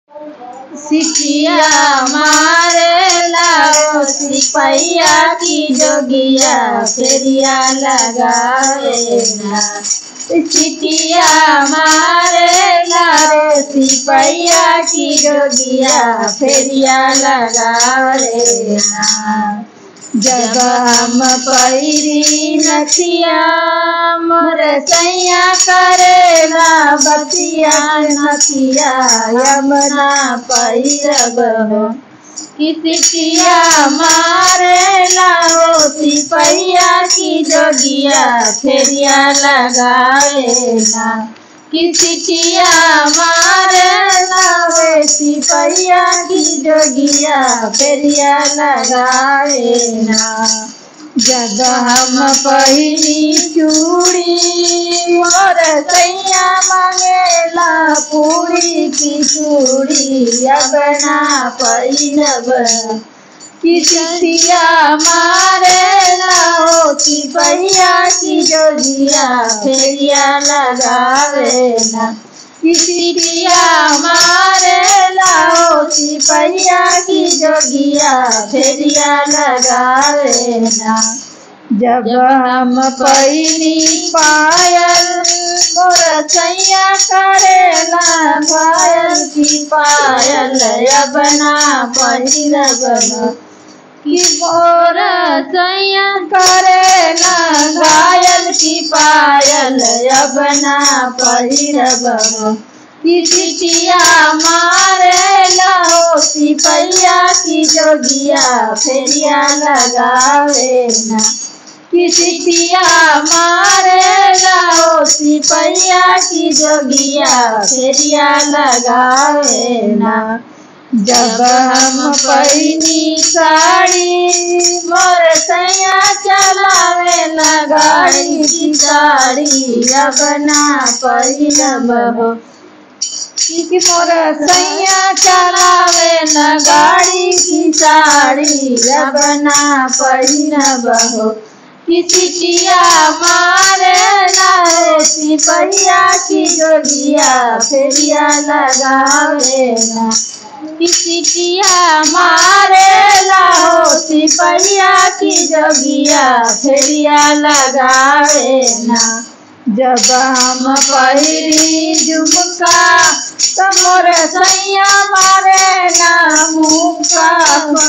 सिटिया मारेला ओ सिपहिया की जोगिया फेरिया लगावेला। सिटिया मारेला रे सिपहिया की जोगिया फेरिया लगावेला। जब हम पहिरी नथिया मोर सैया करेला बतिया नथिया यमुना पहिरब कि सिटिया मारेला ओ सिपहिया की जोगिया फेरिया लगावेला। कि सिटिया मारेला वे सिपहिया की जोगिया फेरिया लगावेला। जब हम पहिरी चूड़ी मोर सैया मांगेला पूरी की चूड़ी यबना पहिरब कि सिटिया मारेला ओ सिपहिया की जोगिया फेरिया लगावेला। कि सिटिया मारेला ओ सिपहिया की जोगिया फेरिया लगावेला। जब हम पहिरी पायल मोर सैया करेला पायल की पायल यबना पहिरब कि मोर सैया करेला घायल की पायल यबना पहिरब कि सिटिया मारेला ओ सिपहिया की जोगिया फेरिया लगावेला। कि सिटिया मारेला ओ सिपहिया की जोगिया फेरिया लगावेला। जब हम पहिनी साड़ी मोर सैया चलावेला गाड़ी की साड़ी यबना पहिरब कि मोर सैया चलावेला गाड़ी की साड़ी यबना पहिरब कि सिटिया मारेला रे सिपहिया की जोगिया फेरिया लगावेला। कि सिटिया मारेला ओ सिपहिया की जोगिया फेरिया लगावेला। जब हम पहिरी झुमका तो मोर सैया मारेला मुका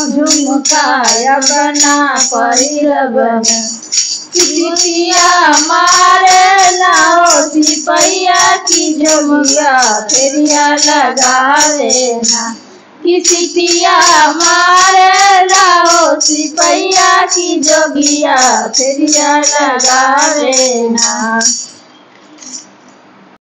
झुमका यबना पहिरब कि सिटिया मारेला ओ सिपहिया की जोगिया फेरिया लगावेला। कि सिटिया मारेला ओ सिपहिया की जोगिया फेरिया लगावेला।